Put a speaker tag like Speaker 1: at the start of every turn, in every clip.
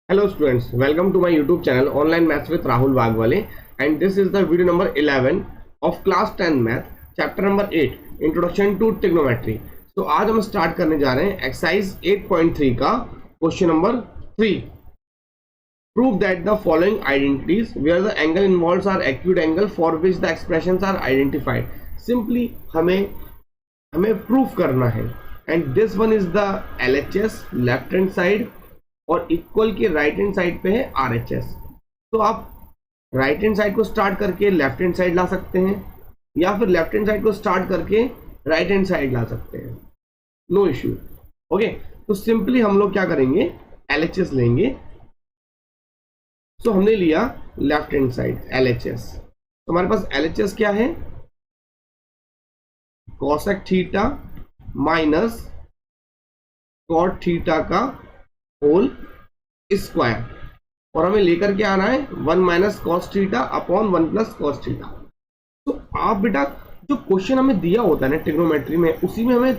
Speaker 1: Hello students, welcome to my YouTube channel Online Maths with Rahul Wagwale, and this is the video number 11 of class 10 math chapter number 8 Introduction to Trigonometry. तो आज हम start करने जा रहे हैं exercise 8.3 का question number 3. Prove that the following identities where the angle involved are acute angle for which the expressions are identified. Simply हमें proof करना है, and this one is the LHS left hand side और equal के right hand side पे है RHS. तो आप right hand side को स्टार्ट करके लेफ्ट हैंड साइड ला सकते हैं या फिर लेफ्ट हैंड साइड को स्टार्ट करके राइट हैंड साइड ला सकते हैं, नो इश्यू. ओके, तो सिंपली हम लोग क्या करेंगे, LHS लेंगे. सो हमने लिया लेफ्ट हैंड साइड LHS. तो हमारे पास LHS क्या है, cosec theta minus cot theta का होल स्क्वायर, और हमें लेकर के आना है 1 minus cos theta upon 1 plus cos theta. तो आप बेटा जो क्वेश्चन हमें दिया होता है ना ट्रिग्नोमेट्री में, उसी में हमें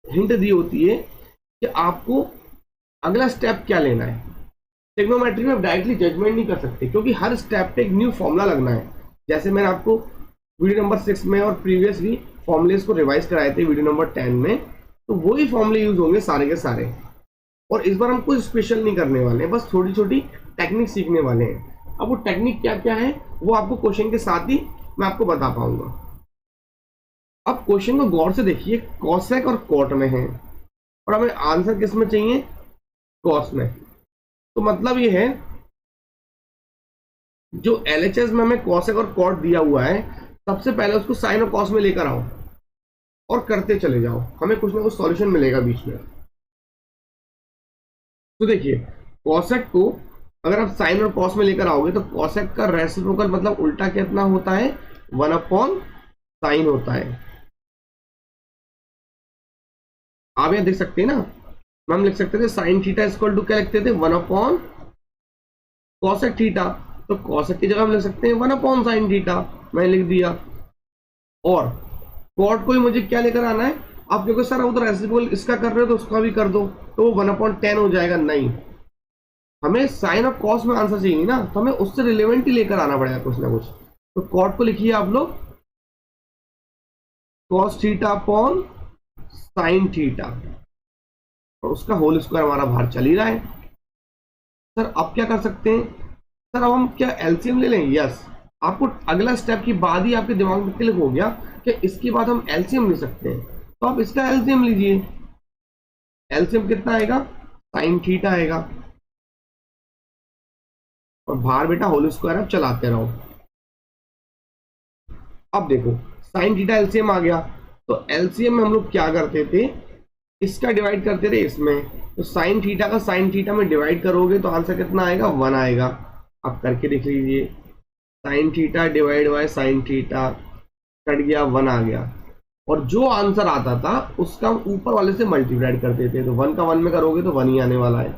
Speaker 1: हिंट दी होती है कि आपको अगला स्टेप क्या लेना है. ट्रिग्नोमेट्री में आप डायरेक्टली जजमेंट नहीं कर सकते क्योंकि हर स्टेप पे एक न्यू फॉर्मूला लगना है. जैसे मैंने आपको वीडियो नंबर 6 में और प्रीवियस भी फॉर्मूलेस को रिवाइज कराए थे वीडियो नंबर 10 में, तो वही फॉर्मूले यूज होंगे सारे के सारे. और इस बार हम कुछ स्पेशल नहीं करने वाले हैं, बस थोड़ी छोटी टेक्निक सीखने वाले हैं. अब वो टेक्निक क्या क्या है वो आपको क्वेश्चन के साथ ही मैं आपको बता पाऊंगा. अब क्वेश्चन को गौर से देखिए, कॉसेक और कॉट में है और हमें आंसर किस में चाहिए, कॉस में. तो मतलब ये है जो LHS में हमें कॉसेक और कॉट दिया हुआ है, सबसे पहले उसको साइन और कॉस में लेकर आओ और करते चले जाओ, हमें कुछ ना कुछ सॉल्यूशन मिलेगा बीच में. तो देखिए कॉसेक को अगर आप साइन और कॉस में लेकर आओगे तो कॉसेक का रेसिप्रोकल मतलब उल्टा कितना होता है, 1 अपॉन साइन होता है. आप यहां देख सकते हैं ना, हम लिख सकते थे साइन थीटा इक्वल टू क्या लिखते थे, 1 अपॉन कॉसेक थीटा. तो कॉसेक की जगह हम लिख सकते हैं 1 अपॉन साइन थीटा, मैंने लिख दिया. और कॉट को ही मुझे क्या लेकर आना है, आप क्योंकि सर वो तो रेसिप्रोकल इसका कर रहे हो तो उसका भी कर दो, तो वो 1/10 हो जाएगा. नहीं, हमें साइन और कॉस में आंसर चाहिए ना, तो हमें उससे रिलेवेंट ही लेकर आना पड़ेगा कुछ ना कुछ. तो कॉट को लिखिए आप लोग cos theta upon sine theta, और उसका होल स्क्वायर हमारा बाहर चल ही रहा है. सर अब क्या कर सकते हैं, सर अब हम क्या एलसीएम ले लें. यस, आपको अगला स्टेप की बाद ही आपके दिमाग में क्लिक हो गया कि इसके बाद हम एलसीएम ले सकते हैं, तो आप इसका एलसीएम लीजिए. एलसीएम कितना आएगा, साइन थीटा आएगा, और बाहर बेटा होल स्क्वायर आप चलाते रहो. अब देखो साइन थीटा एलसीएम आ गया, तो एलसीएम में हम लोग क्या करते थे, इसका डिवाइड करते थे इसमें. तो साइन थीटा का साइन थीटा में डिवाइड करोगे तो आंसर कितना आएगा, 1 आएगा. आप करके देख लीजिए, sine theta divide by sine theta cut गया, 1 आ गया. और जो आंसर आता था उसका हम ऊपर वाले से मल्टीप्लाइड कर देते, तो 1 का 1 में करोगे तो 1 ही आने वाला है.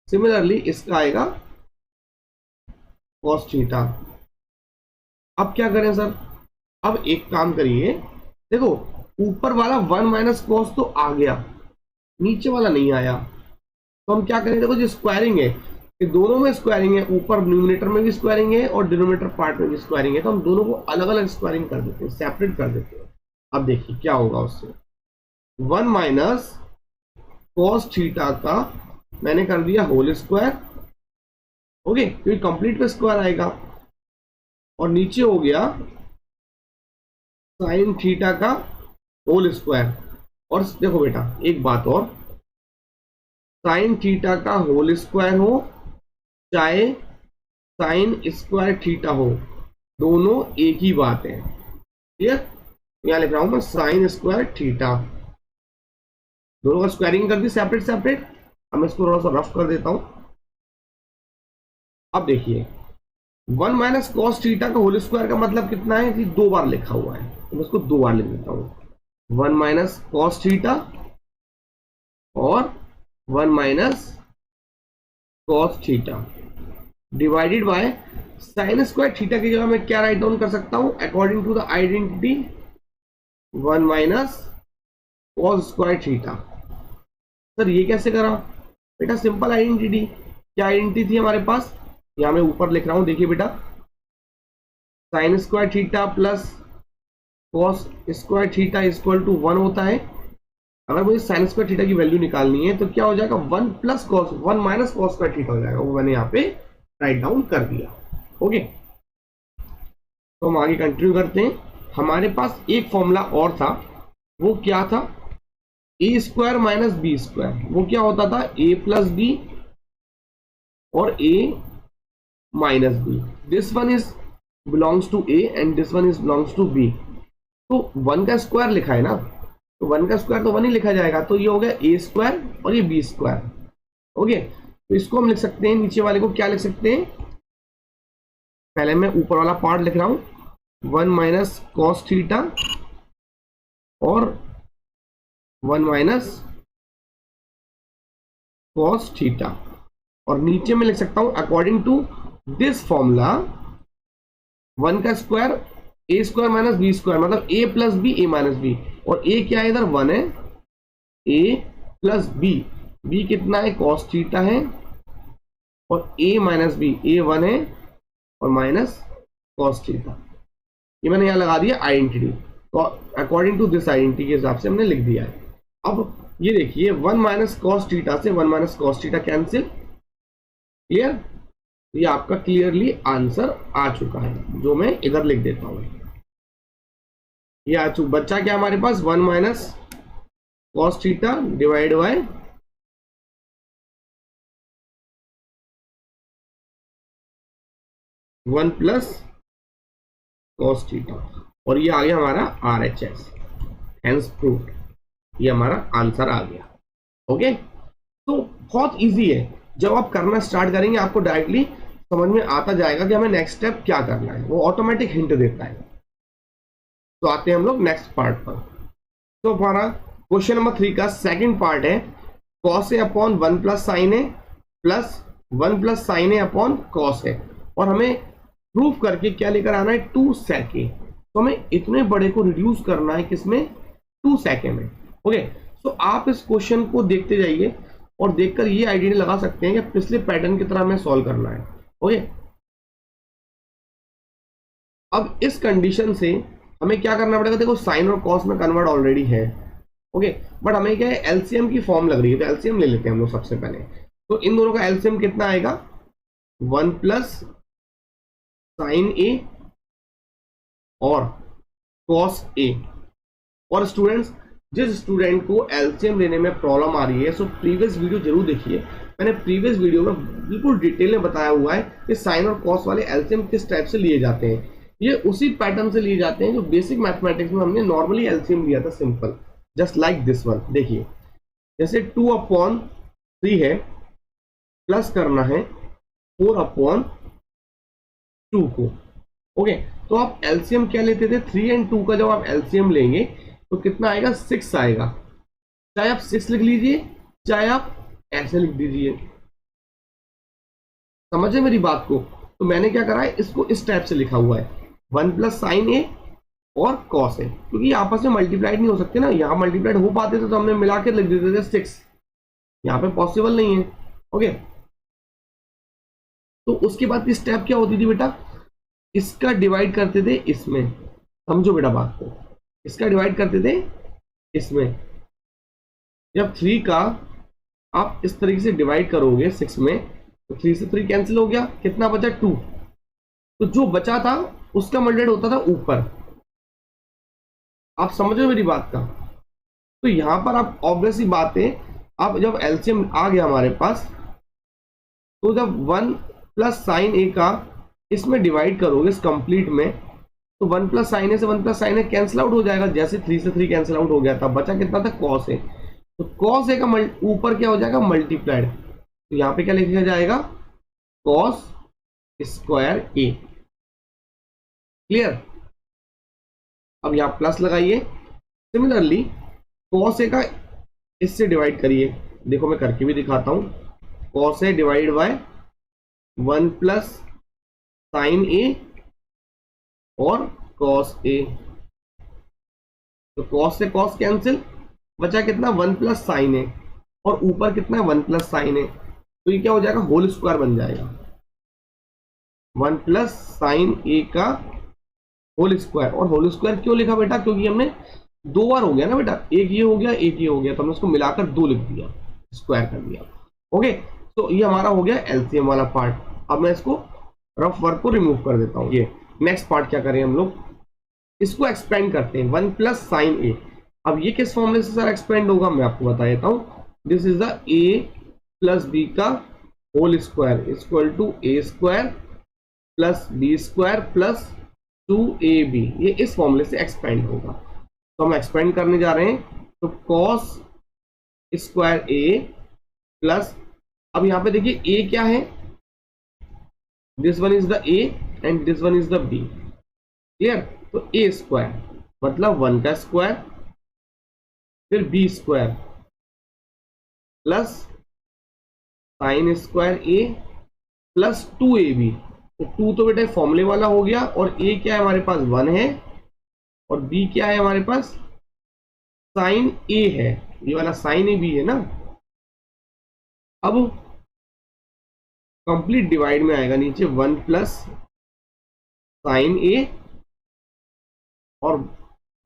Speaker 1: सिमिलरली इसका आएगा कॉस थीटा. अब क्या करें सर, अब एक काम करिए, देखो ऊपर वाला 1 माइनस कॉस तो आ गया, नीचे वाला नहीं आया. तो हम क्या करें, देखो जो स्क्वायरिंग है ये दोनों में स्क्वायरिंग है, ऊपर न्यूमरेटर में भी स्क्वायरिंग है और डिनोमिनेटर पार्ट में भी स्क्वायरिंग है, तो हम दोनों को अलग अलग स्क्वायरिंग कर देते हैं, सेपरेट कर देते हैं. अब देखिए क्या होगा उससे, 1 माइनस कॉस थीटा का मैंने कर दिया होल स्क्वायर. ओके, क्योंकि कंप्लीट पे स्क्वायर आएगा, और नीचे हो गया साइन थीटा का होल स्क्वायर. और देखो बेटा एक बात और, साइन थीटा का होल स्क्वायर हो चाहे साइन स्क्वायर थीटा हो, दोनों एक ही बात है. क्लियर, यहां लिख रहा हूं मैं साइन स्क्वायर थीटा, दोनों का स्क्वायरिंग कर दी सेपरेट सेपरेट. अब मैं इसको थोड़ा सा रफ कर देता हूं. अब देखिए 1 माइनस कॉस थीटा का होल स्क्वायर का मतलब कितना है कि 2 बार लिखा हुआ है, तो मैं इसको 2 बार लिख देता हूं, 1 माइनस कॉस थीटा और 1 minus cos theta divided by sine square theta की जगह मैं क्या राइट डाउन कर सकता हूं, according to the identity 1 minus cos square theta. Sir ये कैसे करा बेटा, सिंपल आइडेंटिटी, क्या आइडेंटिटी थी हमारे पास, यहां मैं ऊपर लिख रहा हूं, देखिए बेटा, sine square theta plus cos square theta equal to 1 होता है। अगर मुझे साइन स्क्वायर थीटा की वैल्यू निकालनी है तो क्या हो जाएगा, 1 plus cos 1 minus cos square theta हो जाएगा, वो मैंने यहाँ पे राइट डाउन कर दिया। ओके, तो हम आगे कंटिन्यू करते हैं। हमारे पास एक फॉर्मूला और था, वो क्या था, A square minus B square. वो क्या होता था, ए प्लस बी और A minus B. This one is belongs to A and this one is belongs to B. तो 1 का स्क्वायर लिखा है ना, तो 1 का स्क्वायर तो 1 ही लिखा जाएगा, तो ये हो गया ए स्क्वायर और ये बी स्क्वायर। ओके, तो इसको हम लिख सकते हैं, नीचे वाले को क्या लिख सकते हैं, पहले मैं ऊपर वाला पार्ट लिख रहा हूं, 1 माइनस कॉस थीटा और 1 माइनस कॉस थीटा, और नीचे में लिख सकता हूं अकॉर्डिंग टू दिस फॉर्मूला 1 का स्क्वायर ए स्क्वायर माइनस बी स्क्वायर, मतलब ए प्लस बी ए माइनस बी, और ए क्या है इधर 1 है, ए प्लस बी, बी कितना है कॉस थीटा है, और ए माइनस बी, ए 1 है और माइनस कॉस थीटा। ये मैंने यहां लगा दिया आइडेंटिटी, तो अकॉर्डिंग टू दिस आइडेंटिटी के हिसाब से हमने लिख दिया है। अब ये देखिए 1 माइनस कॉस थीटा से 1 minus cos theta cancel, clear, ये आपका क्लियरली आंसर आ चुका है, जो मैं इधर लिख देता हूं, ये आ चुका। बच्चा क्या हमारे पास 1 minus cos theta divide by 1 plus cos theta, और ये आ गया हमारा RHS, हेंस प्रूव्ड, ये हमारा आंसर आ गया। ओके, तो बहुत इजी है, जब आप करना स्टार्ट करेंगे आपको डायरेक्टली समझ में आता जाएगा कि हमें नेक्स्ट स्टेप क्या करना है, वो ऑटोमेटिक हिंट देता है। तो आते हैं हम लोग नेक्स्ट पार्ट पर। तो हमारा क्वेश्चन नंबर 3 का सेकंड पार्ट है, cos A upon 1 plus sine A plus 1 plus sine A upon cos A, और हमें प्रूफ करके क्या लेकर आना है, 2 sec ए। तो हमें इतने बड़े को रिड्यूस करना है किसमें, 2 sec ए में। ओके, तो आप इस क्वेश्चन को देखते जाइए और देखकर ये आइडिया लगा सकते हैं कि पिछले पैटर्न की तरह हमें सॉल्व करना है। ओके, अब इस कंडीशन से हमें क्या करना पड़ेगा, देखो साइन और कॉस में कन्वर्ट ऑलरेडी है। ओके, बट हमें क्या है, एलसीएम की फॉर्म लग रही है, तो एलसीएम ले लेते हैं हम लोग सबसे पहले। तो इन दोनों का एलसीएम कितना आएगा, 1 प्लस साइन ए और कॉस ए। और स्टूडेंट्स, जिस स्टूडेंट को एलसीएम लेने में प्रॉब्लम आ रही है, सो प्रीवियस वीडियो जरूर देखिए, मैंने प्रीवियस वीडियो में बिल्कुल डिटेल में बताया हुआ है कि साइन और कॉस वाले एलसीएम किस टाइप से लिए जाते हैं। ये उसी पैटर्न से लिए जाते हैं जो बेसिक मैथमेटिक्स में हमने नॉर्मली एलसीएम लिया था, simple, just like this one. देखिए, जैसे 2/3 है, प्लस करना है 4/2 को। ओके, तो आप एलसीएम क्या लेते थे, 3 और 2 का जब आप एलसीएम लेंगे तो कितना आएगा, 6 आएगा। चाहे आप 6 लिख लीजिए, चाहे आप ऐसे लिख दीजिए, समझे मेरी बात को। तो मैंने क्या करा है, इसको इस टाइप से लिखा हुआ है, 1 प्लस साइन ए और कॉस ए, क्योंकि आपस में मल्टीप्लाइड नहीं हो सकते ना, यहाँ मल्टीप्लाइड हो पाते थे तो हमने मिला के लिख देते थे 6, यहाँ पे पॉसिबल नहीं है। ओके, तो उसके बाद की स्टेप क्या होती थी बेटा, इसका डिवाइड करते थे इसमें, समझो बेटा बात को, इसका डिवाइड करते थे इसमें। जब 3 का आप इस तरीके से डिवाइड करोगे 6 में, तो 3 से 3 कैंसिल हो गया, कितना बचा 2, तो जो बचा था उसका मल्टीप्लाइड होता था ऊपर। आप समझो मेरी बात का। तो यहां पर आप ऑब्वियसली बात है, अब जब एलसीएम आ गया हमारे पास, तो जब 1 प्लस साइन ए का इसमें डिवाइड करोगे इस कंप्लीट में, तो 1 प्लस साइन ए से 1 प्लस साइन ए कैंसिल आउट हो जाएगा, जैसे 3 से 3 कैंसिल आउट हो गया था, बचा कितना था, कॉस ए। तो कॉस ए का ऊपर क्या हो जाएगा, मल्टीप्लाइड, तो यहां पे क्या लिखा जाएगा, कॉस स्क्वायर ए। क्लियर, अब यहां प्लस लगाइए। सिमिलरली कॉस ए का इससे डिवाइड करिए, देखो मैं करके भी दिखाता हूं, cos A divide by 1 plus sine A और कॉस ए, तो कॉस से कॉस कैंसिल, बचा कितना, 1 प्लस साइन ए, और ऊपर कितना, 1 प्लस साइन ए। तो ये क्या हो जाएगा, होल स्क्वायर बन जाएगा, 1 प्लस साइन ए का होल स्क्वायर। और होल स्क्वायर क्यों लिखा बेटा, क्योंकि हमने 2 बार हो गया ना बेटा, एक ये हो गया एक ये हो गया, तो हमने उसको मिलाकर 2 लिख दिया, स्क्वायर कर दिया। ओके, तो ये हमारा हो गया एलसीएम वाला पार्ट। अब मैं इसको रफ वर्क को रिमूव कर देता हूँ। ये नेक्स्ट पार्ट क्या करें हम लोग, इसको एक्सपेंड करते हैं, 1 प्लस साइन ए। अब ये किस फॉर्मूले से सर एक्सपेंड होगा, मैं आपको बता देता हूँ। This is the A plus B का whole square equal to A square plus B square plus 2ab। ये इस फॉर्मूले से एक्सपेंड होगा। तो हम एक्सपेंड करने जा रहे हैं, तो कॉस स्क्वायर ए प्लस, अब यहां पे देखिए ए क्या है, this one is the A and this one is the B, clear. तो ए स्क्वायर मतलब 1 का स्क्वायर फिर B square plus sine square A plus 2ab। तो 2 तो बेटा फॉर्मूले वाला हो गया, और a क्या है हमारे पास 1 है, और b क्या है हमारे पास साइन a है, ये वाला साइन ए भी है ना। अब कंप्लीट डिवाइड में आएगा नीचे 1 प्लस साइन ए और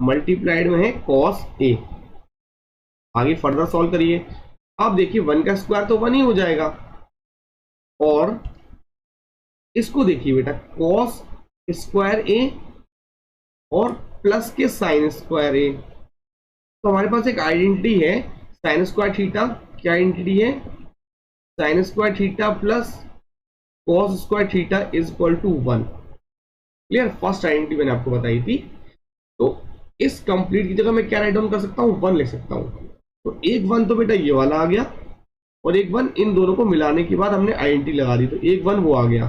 Speaker 1: मल्टीप्लाइड में है कॉस ए। आगे फर्दर सॉल्व करिए। अब देखिए 1 का स्क्वायर तो 1 ही हो जाएगा, और इसको देखिए बेटा कॉस स्क्वायर ए और प्लस के साइन स्क्वायर ए। तो हमारे पास एक आइडेंटिटी है साइन स्क्वायर थीटा, क्या आइडेंटिटी है, sine square theta plus cos square theta is equal to 1। Clear, first identity मैंने आपको बताई थी। तो इस कंप्लीट की जगह मैं क्या राइट डाउन कर सकता हूँ, 1 लिख सकता हूँ। तो एक 1 तो बेटा ये वाला आ गया, और एक 1 इन दोनों को मिलाने के बाद हमने आइडेंटिटी लगा दी, तो एक 1 वो आ गया।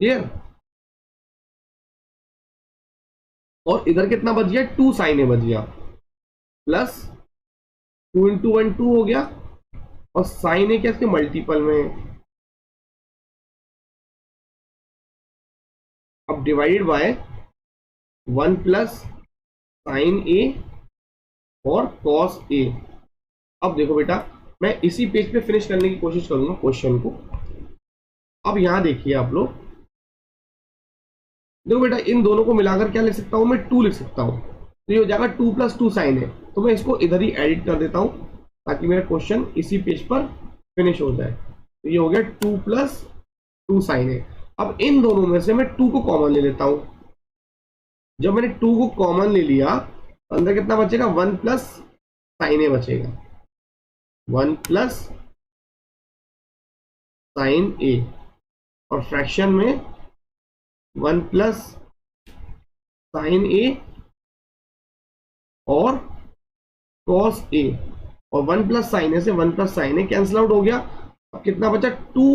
Speaker 1: क्लियर, और इधर कितना बच गया, 2 साइन ए बच गया, प्लस 2 इंटू 1 2 हो गया, और साइन ए क्या इसके मल्टीपल में, अब divided by 1 plus sine A और कॉस ए। अब देखो बेटा मैं इसी पेज पे फिनिश करने की कोशिश करूंगा क्वेश्चन को। अब यहां देखिए आप लोग, देखो बेटा इन दोनों को मिलाकर क्या लिख सकता हूं मैं, 2 लिख सकता हूं। तो ये हो जाएगा 2 प्लस 2 साइन है, तो मैं इसको इधर ही एडिट कर देता हूं ताकि मेरा क्वेश्चन इसी पेज पर फिनिश हो जाए। तो ये हो गया 2 प्लस 2 साइन है। अब इन दोनों में से मैं 2 को कॉमन ले लेता हूं। जब मैंने 2 को कॉमन ले लिया तो अंदर कितना बचेगा, 1 प्लस साइन ए बचेगा, 1 प्लस साइन ए, और फ्रैक्शन में 1 प्लस साइन ए और कॉस ए, और 1 प्लस साइन ए से 1 प्लस साइन ए कैंसिल आउट हो गया। अब कितना बचा, 2,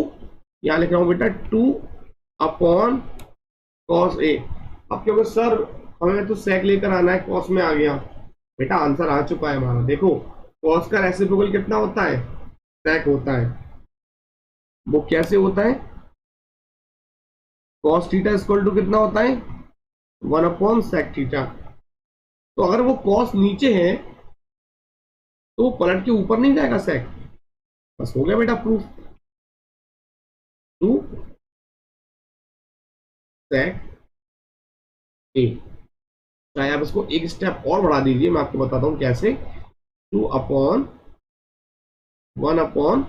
Speaker 1: यहां लिख रहा हूं बेटा 2 अपॉन कॉस ए। अब क्योंकि सर हमें तो सेक लेकर आना है, कॉस में आ गया, बेटा आंसर आ चुका है हमारा। देखो कॉस का रेसिप्रोकल कितना होता है, सेक होता है। वो कैसे होता है, कॉस थीटा इक्वल टू कितना होता है, 1 अपॉन सेक थीटा। तो अगर वो कॉस नीचे है तो वो पलट के ऊपर नहीं जाएगा सेक, बस हो गया बेटा प्रूफ। 2 सेक ए, चाहे आप इसको एक स्टेप और बढ़ा दीजिए, मैं आपको बताता हूं कैसे। 2 अपॉन 1 अपॉन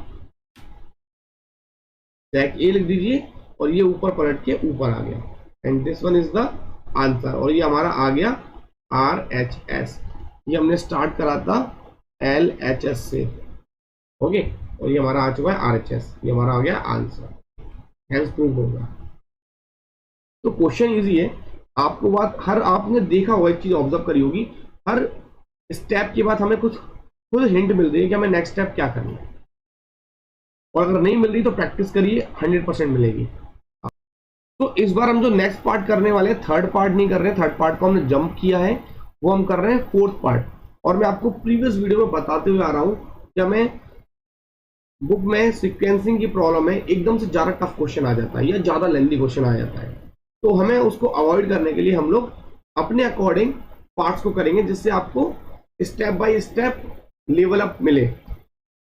Speaker 1: सेक ए लिख दीजिए, और ये ऊपर पलट के ऊपर आ गया, and this one is the answer. और ये हमारा आ गया RHS। ये हमने स्टार्ट करा था LHS से, ओके, और ये हमारा आ चुका है RHS। ये हमारा आ गया आंसर, हेंस प्रूव होगा। तो क्वेश्चन इजी है, आपको बात हर आपने देखा होगा, एक चीज ऑब्जर्व करी होगी, हर स्टेप के बाद हमें कुछ खुद हिंट मिल रही है कि हमें नेक्स्ट स्टेप क्या करना है, और अगर नहीं मिल रही तो प्रैक्टिस करिए, 100% मिलेगी। तो इस बार हम जो नेक्स्ट पार्ट करने वाले हैं, थर्ड पार्ट नहीं कर रहे हैं, थर्ड पार्ट को हमने जंप किया है, वो हम कर रहे हैं फोर्थ पार्ट। और मैं आपको प्रीवियस वीडियो में बताते हुए आ रहा हूं कि हमें बुक में सीक्वेंसिंग की प्रॉब्लम है, एकदम से ज्यादा टफ क्वेश्चन आ जाता है या ज्यादा लेंथी क्वेश्चन आ जाता है, तो हमें उसको अवॉइड करने के लिए हम लोग अपने अकॉर्डिंग पार्ट्स को करेंगे, जिससे आपको step by step level up मिले।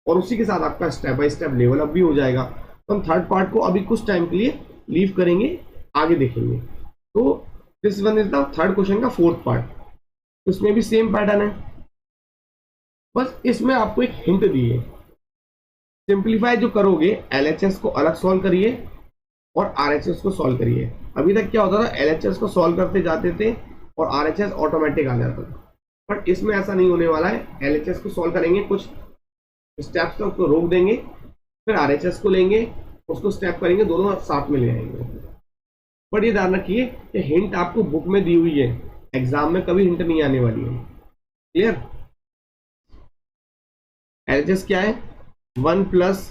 Speaker 1: और उसी के साथ आपका step by step level up भी हो जाएगा। तो हम थर्ड पार्ट को अभी कुछ टाइम के लिए लीव करेंगे, आगे देखेंगे। तो this one is the third question का फोर्थ पार्ट। इसमें भी सेम पैटर्न है, बस इसमें आपको एक हिंट दी है। सिंप्लीफाई जो करोगे, एलएचएस को अलग सॉल्व करिए और आरएचएस को सॉल्व करिए। अभी तक क्या होता था, एलएचएस को सॉल्व करते जाते थे और आरएचएस ऑटोमेटिक आ जाता था, बट इसमें ऐसा नहीं होने वाला है। एलएचएस को सॉल्व करेंगे, कुछ स्टेप्स तक उसको रोक देंगे, फिर आरएचएस को लेंगे, उसको स्टेप करेंगे, दोनों साथ में ले आएंगे। बट ये ध्यान रखिए कि हिंट आपको बुक में दी हुई है, एग्जाम में कभी हिंट नहीं आने वाली है। क्लियर? एलएचएस क्या है, 1 plus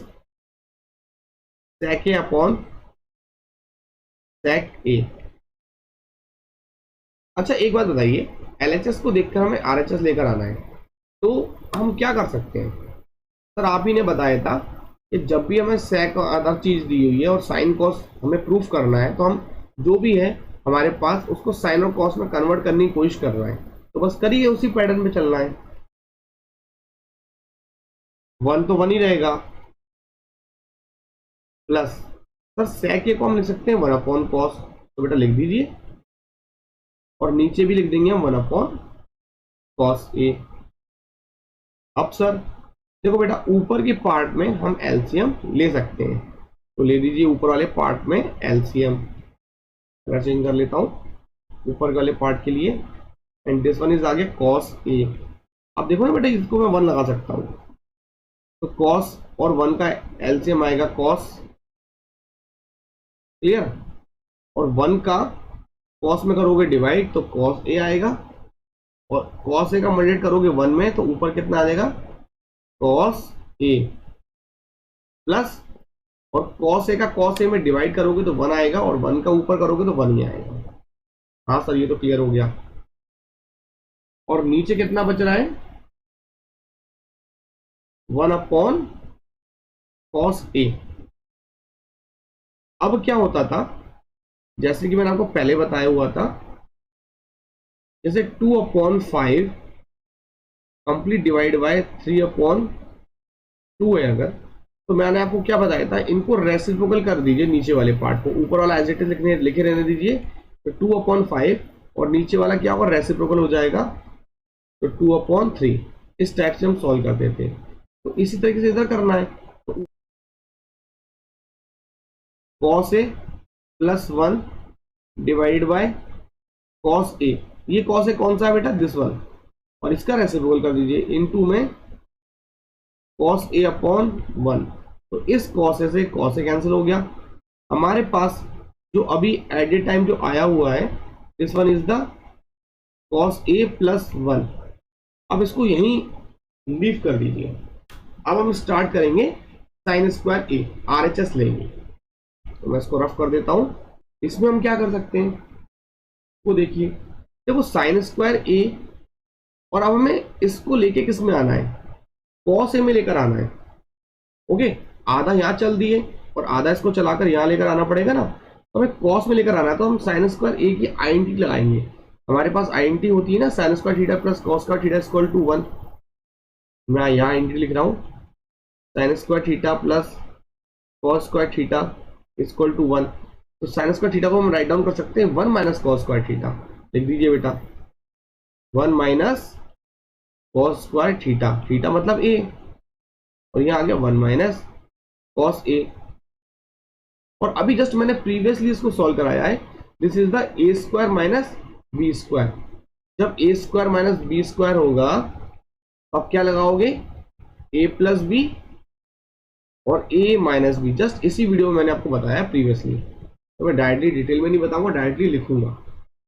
Speaker 1: sec a upon sec a। अच्छा एक बात बताइए, एलएचएस को देखकर हमें आरएचएस लेकर आना है, तो हम क्या कर सकते हैं? सर आप ही ने बताया था कि जब भी हमें sec अदर चीज दी हुई है और साइन कॉस हमें प्रूफ करना है, तो हम जो भी है हमारे पास उसको साइन और कॉस में कन्वर्ट करने की कोशिश कर रहे हैं। तो बस करिए, उसी पैटर्न में चलना है। 1 तो 1 ही रहेगा, प्लस सर sec a को हम लिख सकते हैं 1 अपॉन कॉस, तो बेटा लिख दीजिए, और नीचे भी लिख देंगे हम 1 अपॉन कॉस ए। अब सर देखो बेटा, ऊपर के पार्ट में हम एलसीएम ले सकते हैं, तो ले दीजिए ऊपर वाले पार्ट में एलसीएम। मैं चेंज कर लेता हूं ऊपर वाले पार्ट के लिए, एंड दिस वन इज आगे कॉस ए। अब देखो ना बेटा, इसको मैं 1 लगा सकता हूं, तो कॉस और 1 का एलसीएम आएगा कॉस। क्लियर? और 1 का कॉस में करोगे डिवाइड तो कॉस ए आएगा, और कॉस ए का मल्टीप्लाई करोगे 1 में तो ऊपर कितना आ जाएगा, कॉस ए, प्लस और कॉस ए का कॉस ए में डिवाइड करोगे तो 1 आएगा, और 1 का ऊपर करोगे तो 1 ही आएगा। हाँ सर ये तो क्लियर हो गया। और नीचे कितना बच रहा है, 1 अपॉन कॉस ए। अब क्या होता था, जैसे कि मैंने आपको पहले बताया हुआ था, जैसे 2 upon 5 complete divide by 3 upon 2 है अगर, तो मैंने आपको क्या बताया था, इनको रेसिप्रोकल कर दीजिए नीचे वाले पार्ट को, ऊपर वाला एज इट इज लिखे रहने दीजिए। तो 2 अपॉन 5 और नीचे वाला क्या होगा, रेसिप्रोकल हो जाएगा, तो 2 अपॉन 3। इस टाइप से हम सॉल्व करते थे, तो इसी तरीके से इधर करना है। तो cos A plus 1 divide by cos A, ये कॉस ए कौन सा है बेटा, दिस वन, और इसका रेसिप्रोकल कर दीजिए इनटू में कॉस ए अपॉन 1। तो इस कॉस ए से कॉस ए कैंसिल हो गया। हमारे पास जो अभी एट ए टाइम जो आया हुआ है, this one is the cos A plus 1। अब इसको यहीं लीव कर दीजिए। अब हम स्टार्ट करेंगे साइन स्क्वायर ए, आरएचएस लेंगे। तो मैं इसको रफ कर देता हूं। इसमें हम क्या कर सकते हैं, वो देखिए, देखो साइन स्क्वायर ए, और अब हमें इसको लेके किस में आना है, कॉस ए में लेकर आना है। ओके, आधा यहां चल दिए और आधा इसको चलाकर यहां लेकर आना पड़ेगा ना, तो हमें कॉस में लेकर आना है। तो हम साइन स्क्वायर ए की आइडेंटिटी लगाएंगे। हमारे पास आइडेंटिटी होती है ना, sine square theta plus cos square theta equal to 1। मैं यहाँ आइडेंटिटी लिख रहा हूँ, sine square theta plus cos square theta equal to 1। तो साइन स्क्वायर थीटा को हम राइट डाउन कर सकते हैं 1 माइनस कॉस स्क्वायर थीटा। लिख दीजिए बेटा 1 minus cos square theta, theta मतलब ए, और यहाँ आ गया 1 माइनस कॉस ए। और अभी जस्ट मैंने प्रीवियसली इसको सॉल्व कराया है, this is the A square minus B square. जब A square minus B square होगा, अब क्या लगाओगे, ए प्लस बी और ए माइनस बी। जस्ट इसी वीडियो में मैंने आपको बताया प्रीवियसली, तो मैं डायरेक्टली डिटेल में नहीं बताऊंगा, डायरेक्टली लिखूंगा।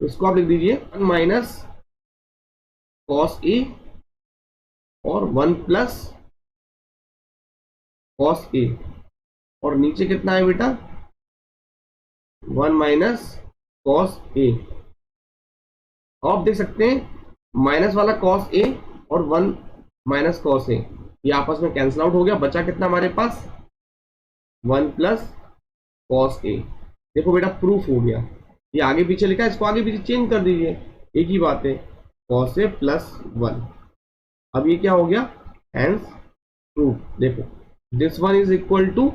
Speaker 1: तो इसको आप लिख दीजिए 1 माइनस कॉस ए और 1 प्लस कॉस ए, और नीचे कितना है बेटा, 1 माइनस कॉस ए। आप देख सकते हैं माइनस वाला कॉस ए और 1 माइनस कॉस ए, ये आपस में कैंसिल आउट हो गया। बचा कितना हमारे पास, 1 प्लस कॉस ए। देखो बेटा प्रूफ हो गया। ये आगे पीछे लिखा है, इसको आगे पीछे चेंज कर दीजिए, एक ही बात है, कॉस ए प्लस 1। अब ये क्या हो गया, हेंस रूट। देखो this one is equal to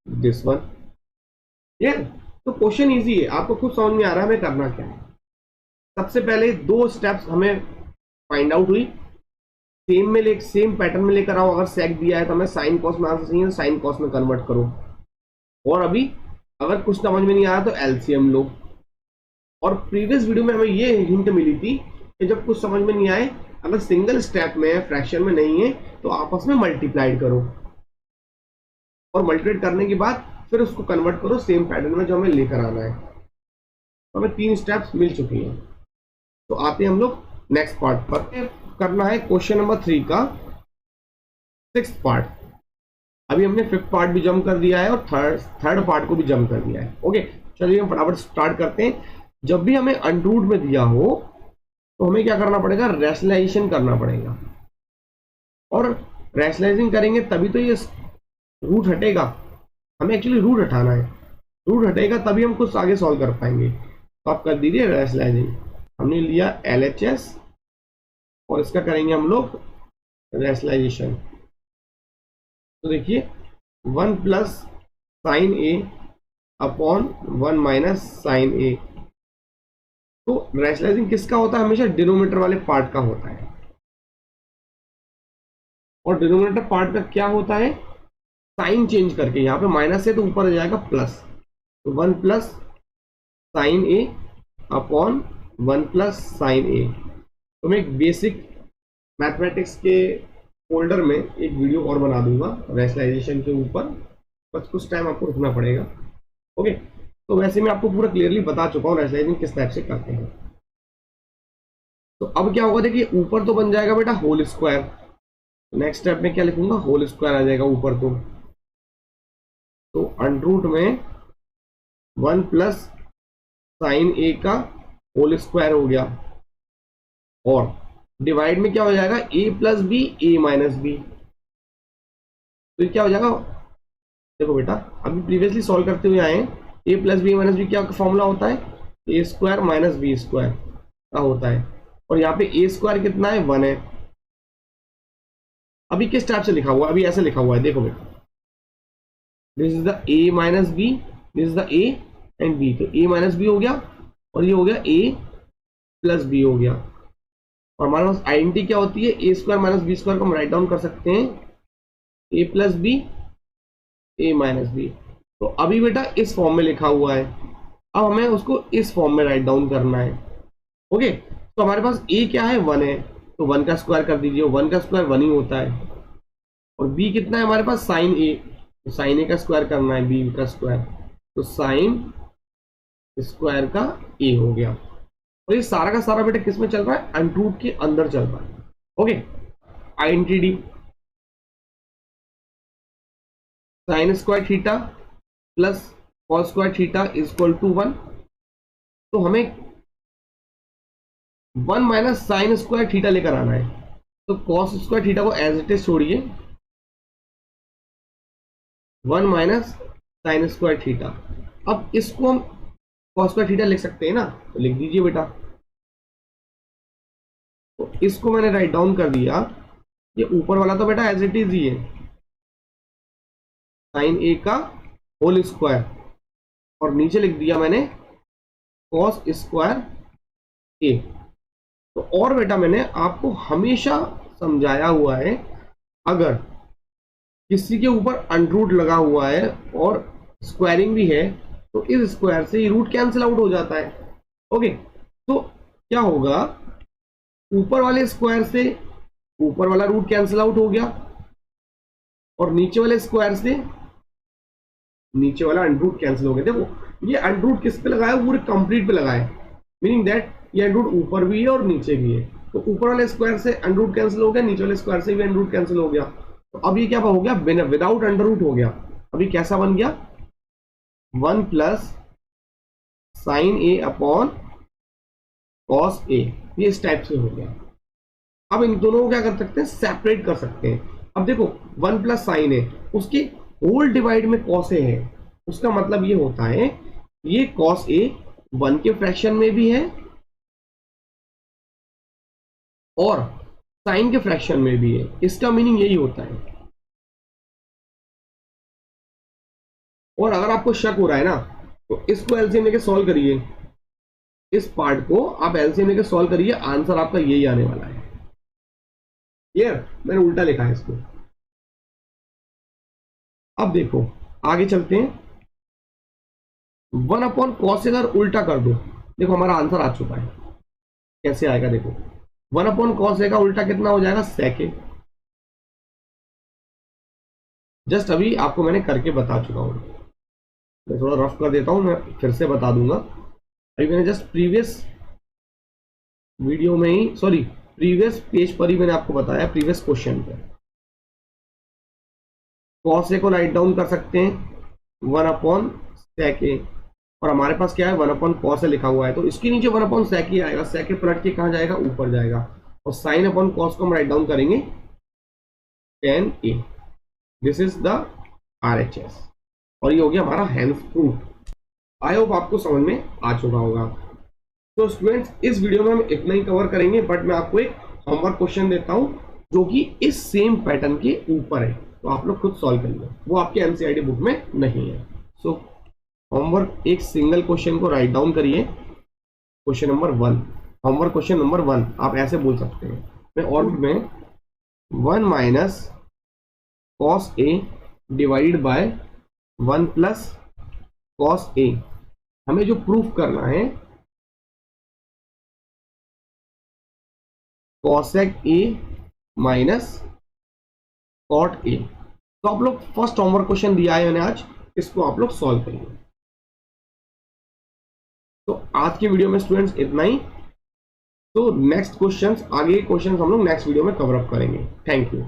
Speaker 1: this one. Clear? तो क्वेश्चन इजी है, आपको खुद समझ में आ रहा है हमें करना क्या है। सबसे पहले दो स्टेप्स हमें फाइंड आउट हुई, सेम पैटर्न में लेकर आओ। अगर सेक दिया है तो हमें साइन कॉस में आंसर चाहिए, साइन कॉस में कन्वर्ट करो। और अभी अगर कुछ समझ में नहीं आया तो एलसीएम लो। और प्रीवियस वीडियो में हमें ये हिंट मिली थी कि जब कुछ समझ में नहीं आए, अगर सिंगल स्टेप में है, फ्रैक्शन में नहीं है, तो आपस में मल्टीप्लाइड करो और मल्टीप्लाइड करने के बाद फिर उसको कन्वर्ट करो सेम पैटर्न में जो हमें लेकर आना है। तो हमें 3 स्टेप्स मिल चुकी हैं। तो आते हैं हम लोग नेक्स्ट पार्ट पर। करना है क्वेश्चन नंबर 3 का 6th पार्ट। अभी हमने 5th पार्ट भी जम कर दिया है और थर्ड पार्ट को भी जम कर दिया है। ओके, चलिए हम फटाफट स्टार्ट करते हैं। जब भी हमें अनरूट में दिया हो तो हमें क्या करना पड़ेगा, रैशनलाइजेशन करना पड़ेगा। और रैशनलाइजिंग करेंगे तभी तो ये रूट हटेगा। हमें एक्चुअली रूट हटाना है, रूट हटेगा तभी हम कुछ आगे सॉल्व कर पाएंगे। तो आप कर दीजिए रैशनलाइजिंग। हमने लिया LHS और इसका करेंगे हम लोग रैशनलाइजेशन। तो देखिए 1 प्लस साइन ए अपॉन 1 माइनस साइन ए। तो रैशनलाइजिंग किसका होता है, हमेशा डिनोमिनेटर वाले पार्ट का होता है। और डिनोमिनेटर पार्ट का क्या होता है, साइन चेंज करके, यहाँ पे माइनस है तो ऊपर आ जाएगा प्लस। तो 1 प्लस साइन ए अपॉन 1 प्लस साइन ए। तो मैं एक बेसिक मैथमेटिक्स के फोल्डर में एक वीडियो और बना दूंगा रैशनलाइजेशन के ऊपर, बस कुछ टाइम आपको रुकना पड़ेगा। ओके, तो वैसे मैं आपको पूरा क्लियरली बता चुका हूँ रैशनलाइजिंग किस टाइप से करते हैं। तो अब क्या होगा, देखिए ऊपर तो बन जाएगा बेटा होल स्क्वायर। नेक्स्ट स्टेप में क्या लिखूंगा, होल स्क्वायर आ जाएगा ऊपर। तो अंडरूट में 1 प्लस साइन ए का होल स्क्वायर हो गया। और डिवाइड में क्या हो जाएगा, ए प्लस बी ए माइनस बी। तो ये क्या हो जाएगा, देखो बेटा अभी प्रीवियसली सॉल्व करते हुए आए, ए प्लस बी माइनस बी क्या फॉर्मूला होता है, ए स्क्वायर माइनस बी स्क्वायर का होता है। और यहाँ पे ए स्क्वायर कितना है, 1 है। अभी किस टाइप से लिखा हुआ है, अभी ऐसे लिखा हुआ है, देखो बेटा this is the A minus B, this is the A and B. तो ए माइनस बी हो गया और ये हो गया ए प्लस बी हो गया। और हमारे पास आइडेंटिटी क्या होती है, ए स्क्वायर माइनस बी स्क्वायर को हम राइट डाउन कर सकते हैं ए प्लस बी ए माइनस बी। तो अभी बेटा इस फॉर्म में लिखा हुआ है, अब हमें उसको इस फॉर्म में राइट डाउन करना है। ओके, तो हमारे पास ए क्या है, 1 है, तो 1 का स्क्वायर कर दीजिए, 1 का स्क्वायर 1 ही होता है। और बी कितना है हमारे पास, साइन ए, तो साइन ए का स्क्वायर करना है, बी का स्क्वायर, तो साइन स्क्वायर का ए हो गया। और ये सारा का सारा बेटा किस में चल रहा है, अंडरूट के अंदर चल रहा है। Okay, identity sine square theta plus cos square theta is equal to 1। तो हमें 1 माइनस साइन स्क्वायर थीटा लेकर आना है। तो कॉस स्क्वायर थीटा को एज इट इज छोड़िए, 1 माइनस साइन स्क्वायर थीटा। अब इसको हम कॉस स्क्वायर थीटा लिख सकते हैं ना, तो लिख दीजिए बेटा। तो इसको मैंने राइट डाउन कर दिया, ये ऊपर वाला तो बेटा एज इट इज ही है, साइन ए का होल स्क्वायर, और नीचे लिख दिया मैंने कॉस स्क्वायर ए। तो और बेटा मैंने आपको हमेशा समझाया हुआ है, अगर किसी के ऊपर अंडरूट लगा हुआ है और स्क्वायरिंग भी है तो इस स्क्वायर से ये रूट कैंसिल आउट हो जाता है। ओके, तो क्या होगा, ऊपर वाले स्क्वायर से ऊपर वाला रूट कैंसिल आउट हो गया और नीचे वाले स्क्वायर से नीचे वाला अंडरूट कैंसिल हो गया। देखो ये अंडरूट किस पे लगाया, पूरे कंप्लीट पे लगाया, मीनिंग दैट ये अंडरूट ऊपर भी है और नीचे भी है। तो ऊपर वाले स्क्वायर से अंडरूट कैंसिल हो गया, नीचे वाले स्क्वायर से भी अंडरूट कैंसिल हो गया। तो अब ये क्या हो गया, विदाउट अंडररूट हो गया। अभी कैसा बन गया, 1 plus sine A upon cos A, ये इस टाइप से हो गया। अब इन दोनों को क्या कर सकते हैं, सेपरेट कर सकते हैं। अब देखो 1 प्लस साइन ए, उसके होल डिवाइड में कॉस ए है, उसका मतलब ये होता है ये कॉस ए 1 के फ्रैक्शन में भी है और साइन के फ्रैक्शन में भी है। इसका मीनिंग यही होता है। और अगर आपको शक हो रहा है ना, तो इसको एलसीएम लेके सॉल्व करिए, इस पार्ट को आप एलसीएम लेके सॉल्व करिए, आंसर आपका यही आने वाला है। क्लियर? मैंने उल्टा लिखा है इसको। अब देखो आगे चलते हैं। 1/cos अगर उल्टा कर दो, देखो हमारा आंसर आ चुका है। कैसे आएगा देखो, 1/cos का उल्टा कितना हो जाएगा, sec a। जस्ट अभी आपको मैंने करके बता चुका हूं, मैं थोड़ा रफ कर देता हूं, मैं फिर से बता दूंगा। अभी मैंने जस्ट प्रीवियस वीडियो में ही, सॉरी प्रीवियस पेज पर ही मैंने आपको बताया, प्रीवियस क्वेश्चन पर। cos a को राइट डाउन कर सकते हैं 1/sec a, और हमारे पास क्या है 1/cos a लिखा हुआ है, तो इसके नीचे 1/sec a आएगा, sec a पलट के कहां जाएगा, ऊपर जाएगा, और sin/cos को हम राइट डाउन करेंगे tan a। This is the RHS, और ये हो गया हमारा हैंड्स प्रूफ। आई होप आपको समझ में आ चुका होगा। तो स्टूडेंट्स इस वीडियो में हम इतना ही कवर करेंगे, बट मैं आपको एक होमवर्क क्वेश्चन देता हूं जो कि इस सेम पैटर्न के ऊपर है, तो आप लोग खुद सॉल्व करिए, वो आपके एनसीईआरटी बुक में नहीं है। सो होमवर्क, एक सिंगल क्वेश्चन को राइट डाउन करिए, question number 1, homework question number 1 आप ऐसे बोल सकते हैं, मैं और में 1 - cos a divide by 1 + cos a। हमें जो प्रूफ करना है cosec a minus cot a। तो आप लोग फर्स्ट होमवर्क क्वेश्चन दिया है मैंने आज, इसको आप लोग सॉल्व करिए। तो आज की वीडियो में स्टूडेंट्स इतना ही। तो नेक्स्ट क्वेश्चंस, आगे क्वेश्चंस हम लोग नेक्स्ट वीडियो में कवर अप करेंगे। Thank you.